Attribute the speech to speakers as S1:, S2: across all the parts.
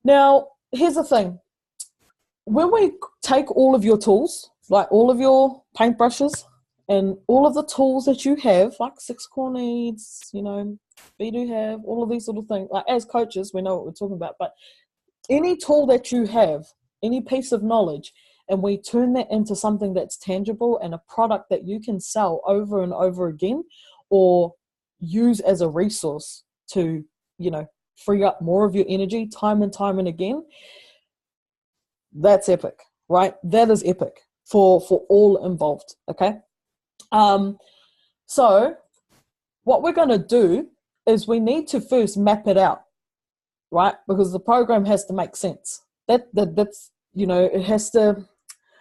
S1: Now, here's the thing. When we take all of your tools, like all of your paintbrushes and all of the tools that you have, like six core needs, we do have all of these little things. Like as coaches, we know what we're talking about, but any tool that you have, any piece of knowledge, and we turn that into something that's tangible and a product that you can sell over and over again or use as a resource to, free up more of your energy time and time and again, that's epic, right? That is epic for all involved, okay? So what we're going to do is we need to first map it out, right? Because the program has to make sense. That's it has to.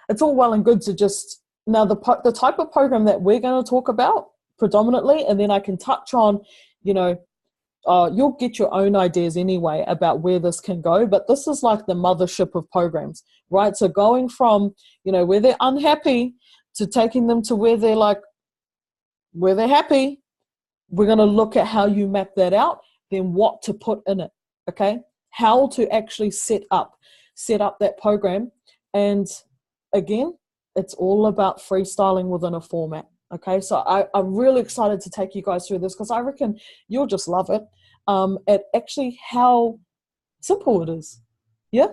S1: It's all well and good to just now the type of program that we're going to talk about predominantly, and then I can touch on, you'll get your own ideas anyway about where this can go. But this is like the mothership of programs, right? So going from where they're unhappy to taking them to where they're happy. We're going to look at how you map that out, then what to put in it. Okay, how to actually set up that program. And again, it's all about freestyling within a format. Okay, so I'm really excited to take you guys through this because I reckon you'll just love it at actually how simple it is. Yeah,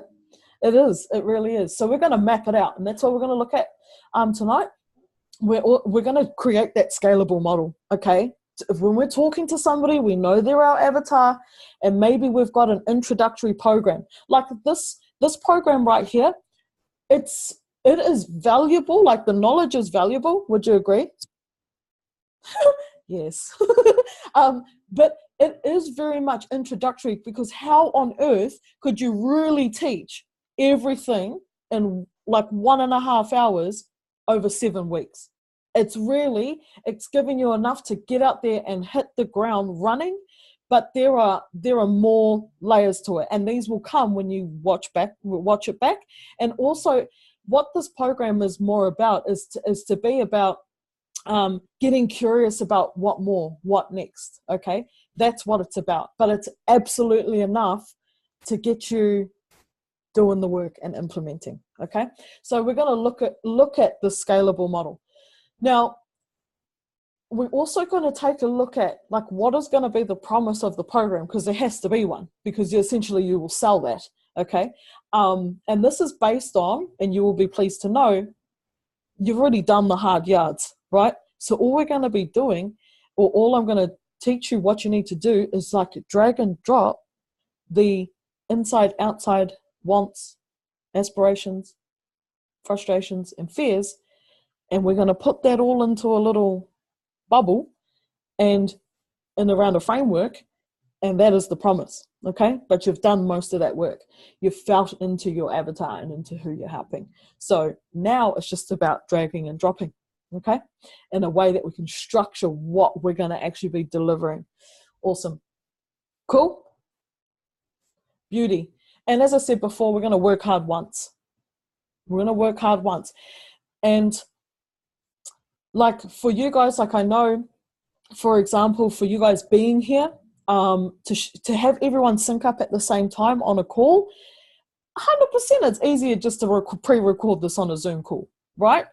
S1: it is. It really is. So we're going to map it out, and that's what we're going to look at tonight. We're going to create that scalable model. Okay, when we're talking to somebody, we know they're our avatar, and maybe we've got an introductory program like this program right here. It is valuable, like the knowledge is valuable. Would you agree? Yes. But it is very much introductory because how on earth could you really teach everything in like 1.5 hours over 7 weeks? It's giving you enough to get out there and hit the ground running, but there are more layers to it, and these will come when you watch it back. And also, what this program is more about is to be about getting curious about what next. Okay, that's what it's about. But it's absolutely enough to get you doing the work and implementing. Okay, so we're going to look at the scalable model. Now, we're also going to take a look at like what is going to be the promise of the program, because there has to be one, because you will sell that. Okay, and this is based on, and you will be pleased to know, you've already done the hard yards, right? So all we're going to be doing, or all I'm going to teach you what you need to do, is like drag and drop the inside, outside wants, aspirations, frustrations, and fears, and we're going to put that all into a little bubble and in around a framework, and that is the promise. Okay, but you've done most of that work. You've felt into your avatar and into who you're helping. So now it's just about dragging and dropping, okay, in a way that we can structure what we're going to actually be delivering. Awesome. Cool. Beauty. And as I said before, we're going to work hard once. And like for you guys, like I know, for example, for you guys being here, to have everyone sync up at the same time on a call, 100% it's easier just to pre-record this on a Zoom call, right?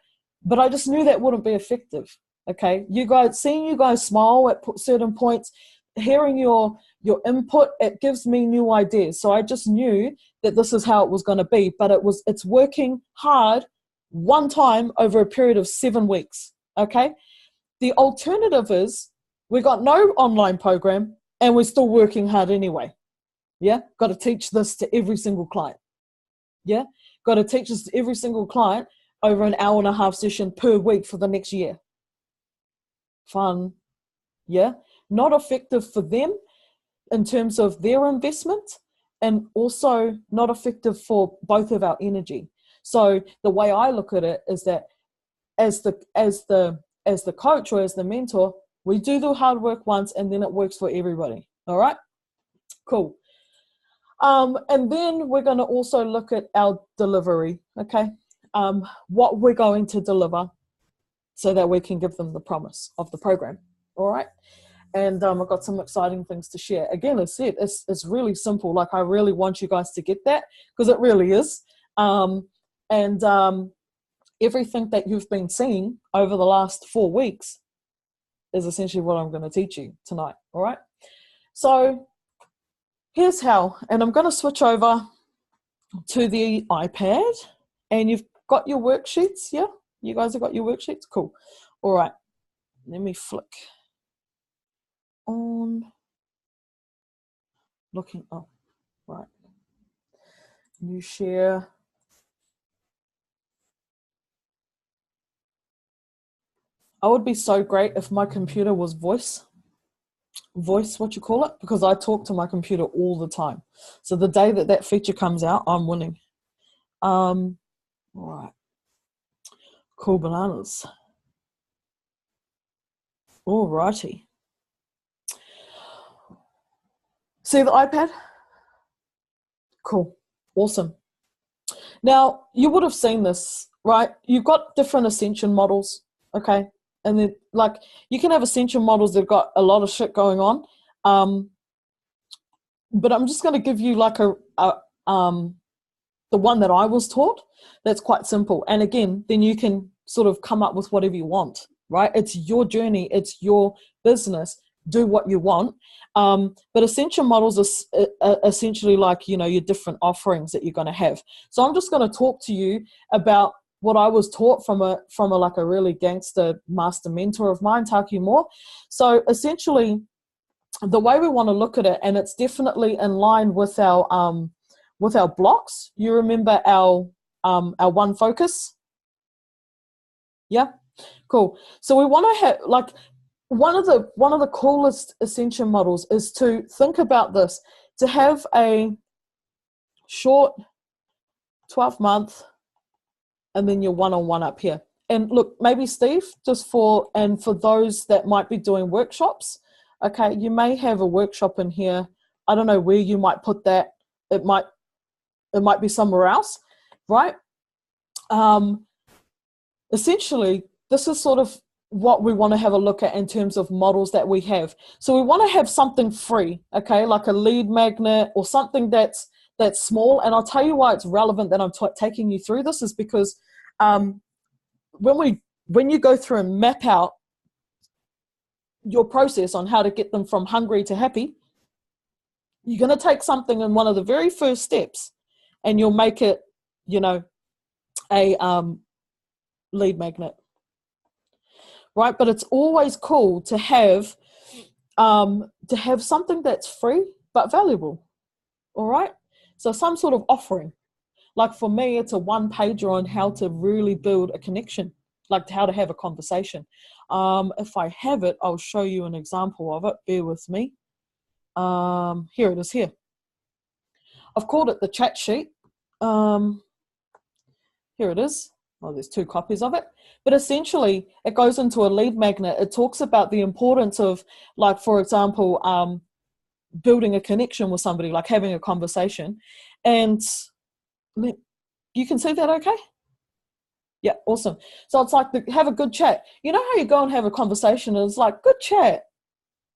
S1: But I just knew that wouldn't be effective. Okay, seeing you guys smile at certain points, hearing your input, it gives me new ideas. So I just knew that this is how it was going to be, but it's working hard one time over a period of 7 weeks. Okay, the alternative is we got no online program and we're still working hard anyway. Yeah, got to teach this to every single client. Yeah, got to teach this to every single client over an 1.5-hour session per week for the next year. Fun. Yeah, not effective for them in terms of their investment, and also not effective for both of our energy. So the way I look at it is that as the coach or as the mentor, we do the hard work once and then it works for everybody. All right, cool. And then we're going to also look at our delivery. Okay, what we're going to deliver so that we can give them the promise of the program. All right. And I've got some exciting things to share. Again, as I said, it's really simple. Like, I really want you guys to get that, because it really is. And everything that you've been seeing over the last 4 weeks is essentially what I'm going to teach you tonight. All right. So here's how, and I'm going to switch over to the iPad, and you've got your worksheets. Yeah. You guys have got your worksheets. Cool. All right. Let me flick on. Looking up. Right. New share. I would be so great if my computer was voice, what you call it, because I talk to my computer all the time. So the day that that feature comes out, I'm winning. All right. Cool bananas. All righty. See the iPad? Cool. Awesome. Now, you would have seen this, right? You've got different ascension models, okay? And then, like, you can have ascension models that have got a lot of shit going on. But I'm just going to give you like the one that I was taught. That's quite simple. And again, then you can sort of come up with whatever you want, right? It's your journey. It's your business. Do what you want. But ascension models are essentially like, you know, your different offerings that you're going to have. So I'm just going to talk to you about what I was taught from a like a really gangster master mentor of mine, Taki Moore. So essentially, the way we want to look at it, and it's definitely in line with our blocks. You remember our one focus? Yeah, cool. So we want to have, like, one of the coolest ascension models is to think about this, to have a short 12-month, and then your one-on-one up here. And look, maybe Steve, for those that might be doing workshops, okay, you may have a workshop in here. I don't know where you might put that. It might be somewhere else, right? Essentially, this is sort of what we want to have a look at in terms of models that we have. So we want to have something free, okay, like a lead magnet or something that's small. And I'll tell you why it's relevant that I'm taking you through this is because when you go through and map out your process on how to get them from hungry to happy, you're going to take something in one of the very first steps and you'll make it, you know, a lead magnet, right? But it's always cool to have something that's free but valuable. All right. So some sort of offering. Like for me, it's a one-pager on how to really build a connection, like how to have a conversation. If I have it, I'll show you an example of it. Bear with me. Here it is here. I've called it the chat sheet. Here it is. Well, there's 2 copies of it. But essentially, it goes into a lead magnet. It talks about the importance of, like, for example, building a connection with somebody, like having a conversation. And you can see that okay? Yeah, awesome. So it's like have a good chat. You know how you go and have a conversation and it's like, good chat.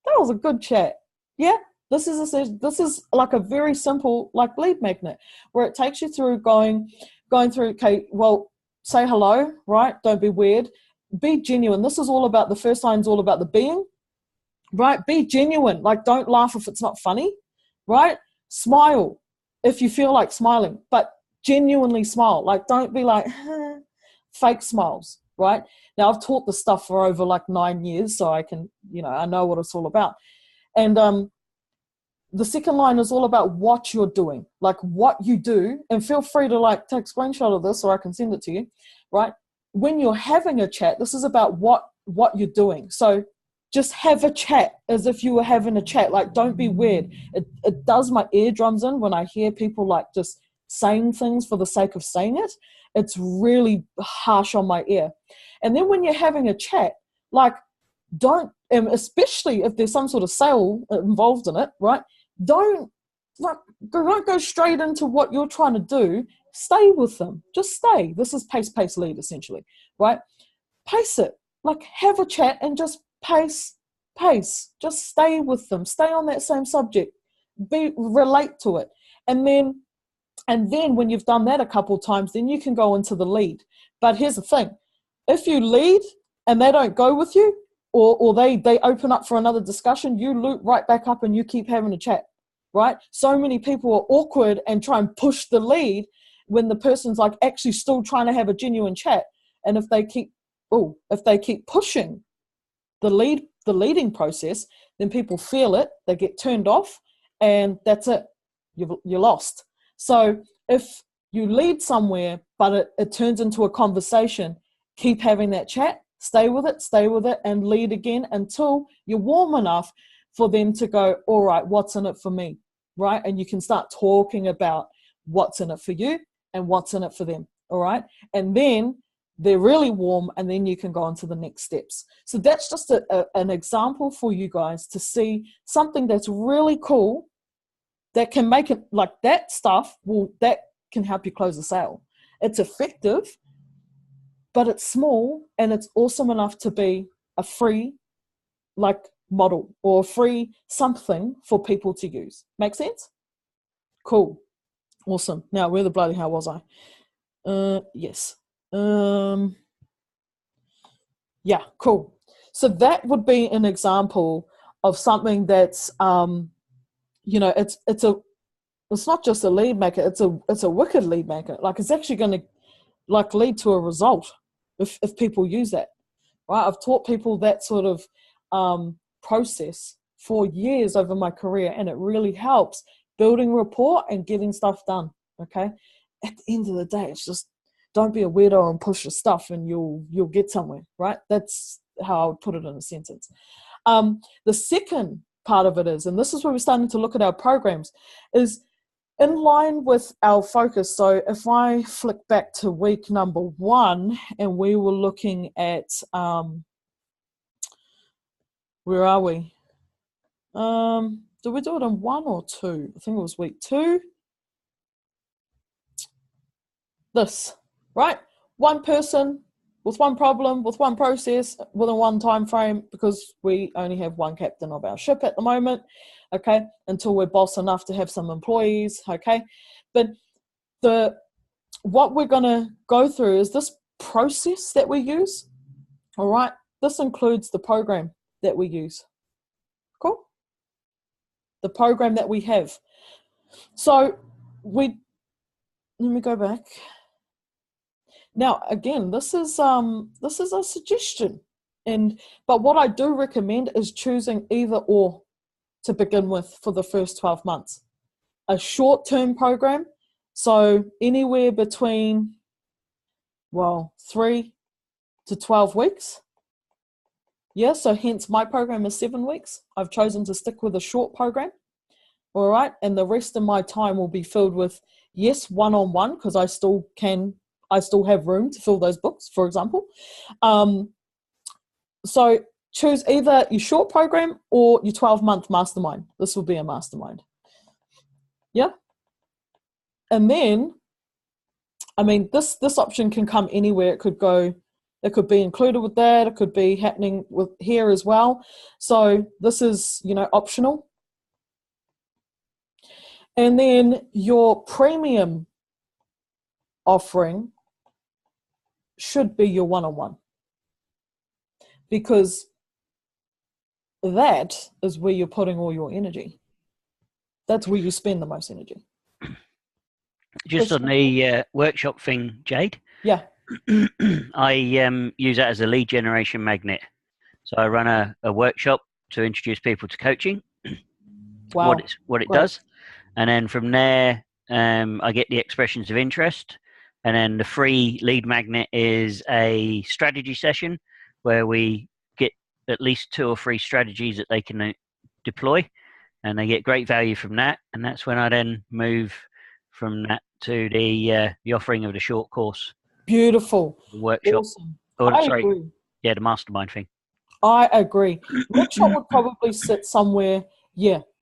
S1: That was a good chat. Yeah, this is like a very simple like lead magnet where it takes you through going through, okay, well, say hello, right? Don't be weird. Be genuine. This is all about, the first line's all about the being, right? Be genuine. Like, don't laugh if it's not funny, right? Smile if you feel like smiling, but genuinely smile. Like, don't be like fake smiles, right? Now, I've taught this stuff for over like 9 years, so I can, you know, I know what it's all about. And the second line is all about what you're doing, like what you do. And feel free to like take a screenshot of this or I can send it to you, right? When you're having a chat, this is about what you're doing. So just have a chat as if you were having a chat. Like, don't be weird. It does my eardrums in when I hear people like just saying things for the sake of saying it. It's really harsh on my ear. And then when you're having a chat, like, don't, especially if there's some sort of sale involved in it, right? Don't go straight into what you're trying to do. Stay with them. Just stay. This is pace, lead, essentially, right? Pace it. Like, have a chat and just pace pace. Just stay with them. Stay on that same subject. Relate to it. And then when you've done that a couple of times, then you can go into the lead. But here's the thing. If you lead and they don't go with you, or they open up for another discussion, you loop right back up and you keep having a chat, right? So many people are awkward and try and push the lead when the person's like actually still trying to have a genuine chat. And if they keep pushing the leading process, then people feel it, they get turned off, and that's it. You're lost. So if you lead somewhere, but it turns into a conversation, keep having that chat, stay with it, and lead again until you're warm enough for them to go, all right, what's in it for me, right? And you can start talking about what's in it for you and what's in it for them, all right? And then they're really warm, and then you can go on to the next steps. So that's just an example for you guys to see something that's really cool that can make it like that stuff. Well, that can help you close a sale. It's effective, but it's small, and it's awesome enough to be a free like model or free something for people to use. Make sense? Cool. Awesome. Now, where the bloody hell was I? Yes. Yeah, cool. So that would be an example of something that's, it's not just a lead maker. It's a wicked lead maker. Like, it's actually going to like lead to a result if people use that, right? I've taught people that sort of process for years over my career, and it really helps building rapport and getting stuff done. Okay, at the end of the day, it's just don't be a weirdo and push your stuff, and you'll get somewhere, right? That's how I would put it in a sentence. The second part of it is, and this is where we're starting to look at our programs, is in line with our focus. So if I flick back to week number 1, and we were looking at, where are we? Did we do it in 1 or 2? I think it was week 2. This, right? One person with one problem, with one process, within one time frame, because we only have one captain of our ship at the moment, okay, until we're boss enough to have some employees, okay? But what we're going to go through is this process that we use, all right? This includes the program that we use. Cool? The program that we have. So let me go back. Now, again, this is a suggestion, but what I do recommend is choosing either or to begin with for the first 12 months. A short-term program, so anywhere between 3 to 12 weeks. Yeah, so hence my program is 7 weeks. I've chosen to stick with a short program. All right, and the rest of my time will be filled with, yes, one-on-one, because I still have room to fill those books, for example. So choose either your short program or your 12-month mastermind. This will be a mastermind. Yeah. And then, I mean, this option can come anywhere. It could be included with that. It could be happening with here as well. So this is, optional. And then your premium offering should be your one-on-one, because that is where you're putting all your energy. That's where you spend the most energy.
S2: Just on the workshop thing, Jade.
S1: Yeah.
S2: I use that as a lead generation magnet. So I run a workshop to introduce people to coaching.
S1: Wow.
S2: What it does. And then from there, I get the expressions of interest. And then the free lead magnet is a strategy session where we get at least 2 or 3 strategies that they can deploy, and they get great value from that. And that's when I then move from that to the offering of the short course.
S1: Beautiful.
S2: The workshop.
S1: Awesome. Agree.
S2: Yeah, the mastermind thing.
S1: I agree. Workshop would probably sit somewhere,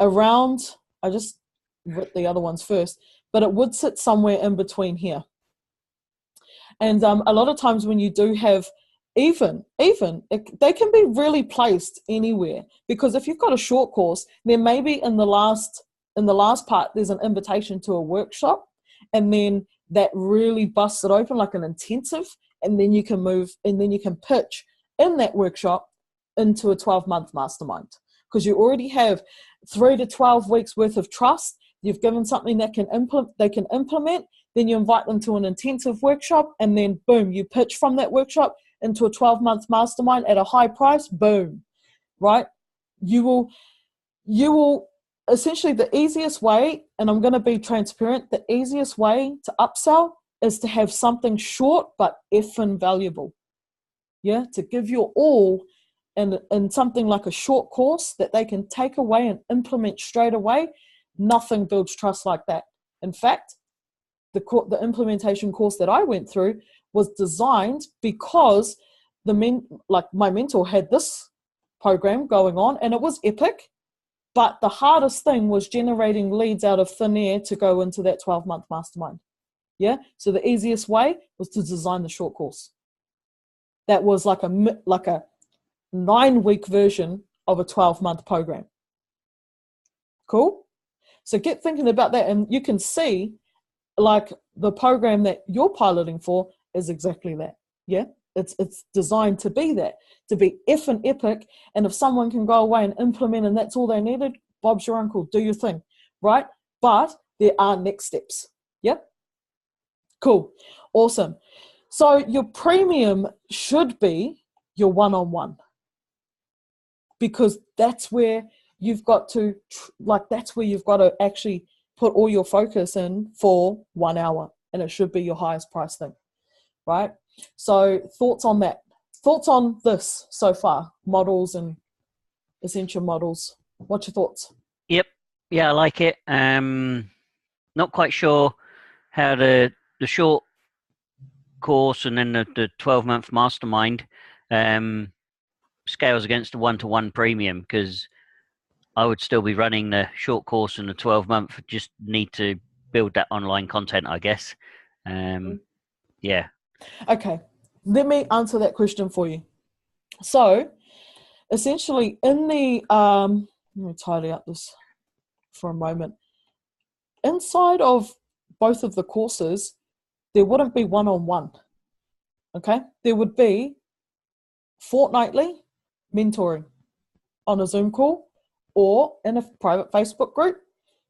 S1: around, I just wrote the other ones first, but it would sit somewhere in between here. And a lot of times when you do have They can be really placed anywhere, because if you've got a short course, then maybe in the last part there's an invitation to a workshop, and then that really busts it open like an intensive, and then you can pitch in that workshop into a 12-month mastermind, because you already have 3 to 12 weeks worth of trust. You've given something that they can implement. Then you invite them to an intensive workshop, and then boom, you pitch from that workshop into a 12-month mastermind at a high price. Boom, right? You will essentially, the easiest way, and I'm going to be transparent, the easiest way to upsell is to have something short but effing valuable. Yeah, to give your all in something like a short course that they can take away and implement straight away. Nothing builds trust like that. In fact, the implementation course that I went through was designed because my mentor had this program going on, and it was epic. But the hardest thing was generating leads out of thin air to go into that 12-month mastermind. Yeah. So the easiest way was to design the short course. That was like a 9-week version of a 12-month program. Cool. So get thinking about that, and you can see like the program that you're piloting for is exactly that. Yeah. It's designed to be that, to be effing epic. And if someone can go away and implement and that's all they needed, Bob's your uncle, do your thing, right? But there are next steps. Yep. Cool. Awesome. So your premium should be your one-on-one, because that's where you've got to actually put all your focus in for 1 hour, and it should be your highest price thing, right? So thoughts on that? Thoughts on this so far? Models and essential models. What's your thoughts?
S2: Yep. Yeah, I like it. Not quite sure how the short course and then the 12-month mastermind scales against the 1-to-1 premium, because I would still be running the short course and the 12-month. Just need to build that online content, I guess. Yeah.
S1: Okay. Let me answer that question for you. So essentially in the, let me tidy up this for a moment. Inside of both of the courses, there wouldn't be one-on-one. Okay. There would be fortnightly mentoring on a Zoom call or in a private Facebook group.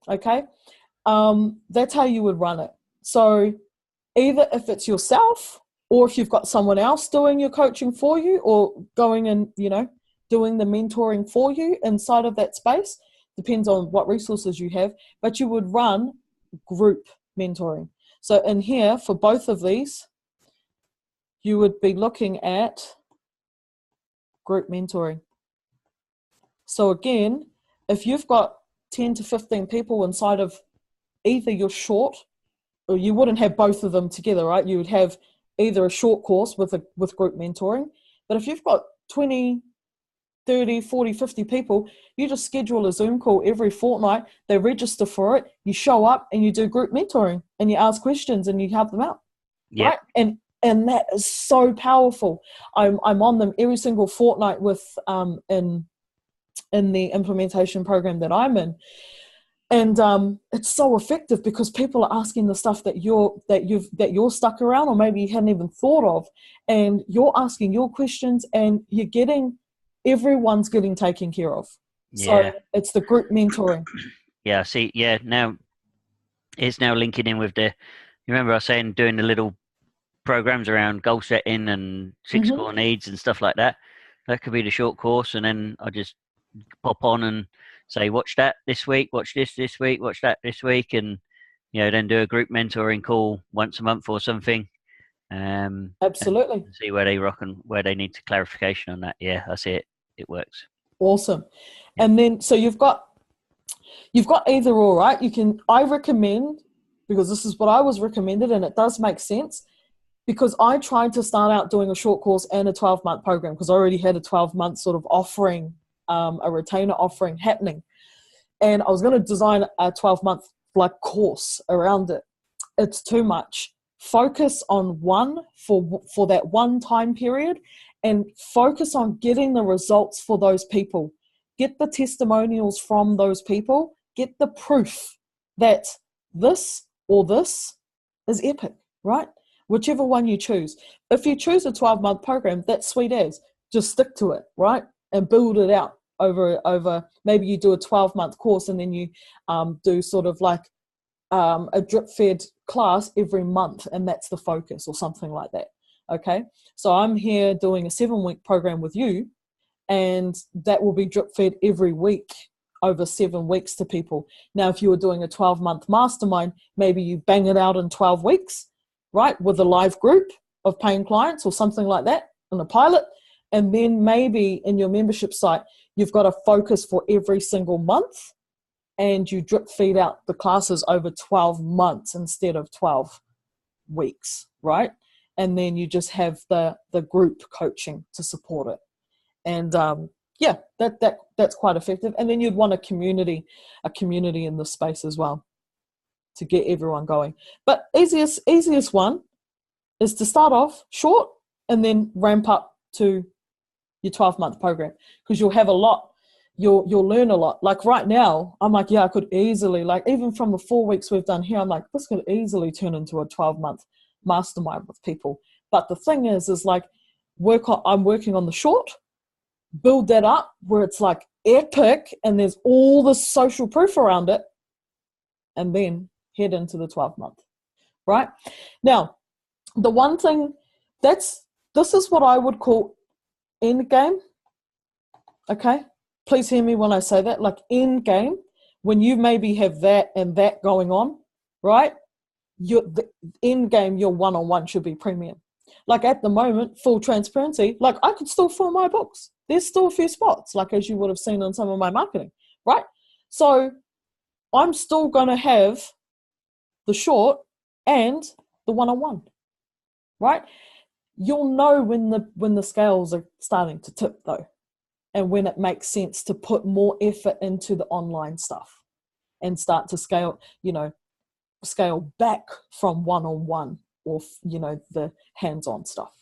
S1: Okay. That's how you would run it. So either if it's yourself, or if you've got someone else doing your coaching for you, or going and, doing the mentoring for you inside of that space, depends on what resources you have, but you would run group mentoring. So in here, for both of these, you would be looking at group mentoring. So again, if you've got 10 to 15 people inside of either your short, or you wouldn't have both of them together, right? You would have either a short course with group mentoring. But if you've got 20, 30, 40, 50 people, you just schedule a Zoom call every fortnight. They register for it. You show up and you do group mentoring, and you ask questions and you help them out.
S2: Yep.
S1: Right? And that is so powerful. I'm on them every single fortnight with in the implementation program that I'm in. And it's so effective because people are asking the stuff that you're stuck around, or maybe you hadn't even thought of, and you're asking your questions, and everyone's getting taken care of.
S2: Yeah.
S1: So it's the group mentoring.
S2: Yeah. See. Yeah. Now it's now linking in with you remember I was saying doing the little programs around goal setting and 6 core needs and stuff like that. That could be the short course, and then I just pop on and say, watch that this week, watch this week, watch that this week, and then do a group mentoring call once a month or something.
S1: Absolutely.
S2: And see where they rock and where they need clarification on that. Yeah, I see it. It works.
S1: Awesome. Yeah. And then so you've got either or, right? I recommend, because this is what I was recommended, and it does make sense, because I tried to start out doing a short course and a 12-month program, because I already had a 12-month sort of offering, a retainer offering happening. And I was going to design a 12-month course around it. It's too much. Focus on one for that one time period, and focus on getting the results for those people. Get the testimonials from those people. Get the proof that this or this is epic, right? Whichever one you choose. If you choose a 12-month program, that's sweet as. Just stick to it, right? And build it out over maybe you do a 12-month course and then you do sort of like a drip-fed class every month, and that's the focus or something like that, okay? So I'm here doing a 7-week program with you, and that will be drip-fed every week over 7 weeks to people. Now, if you were doing a 12-month mastermind, maybe you bang it out in 12 weeks, right, with a live group of paying clients or something like that in a pilot, and then maybe in your membership site, you've got a focus for every single month, and you drip feed out the classes over 12 months instead of 12 weeks, right? And then you just have the group coaching to support it. And yeah, that's quite effective. And then you'd want a community in the space as well to get everyone going. But easiest one is to start off short and then ramp up to your 12-month program, because you'll have a lot. You'll learn a lot. Like right now, I'm like, yeah, I could easily, like even from the 4 weeks we've done here, I'm like, this could easily turn into a 12-month mastermind with people. But the thing is like I'm working on the short, build that up where it's like epic and there's all the social proof around it, and then head into the 12-month, right? Now, the one thing this is what I would call end game, okay? Please hear me when I say that, like end game, when you maybe have that and that going on, right? The end game, your one-on-one should be premium. Like at the moment, full transparency, like I could still fill my books. There's still a few spots, like as you would have seen on some of my marketing, right? So I'm still going to have the short and the one-on-one, right? You'll know when the scales are starting to tip though, and when it makes sense to put more effort into the online stuff and start to scale back from one-on-one or, the hands-on stuff.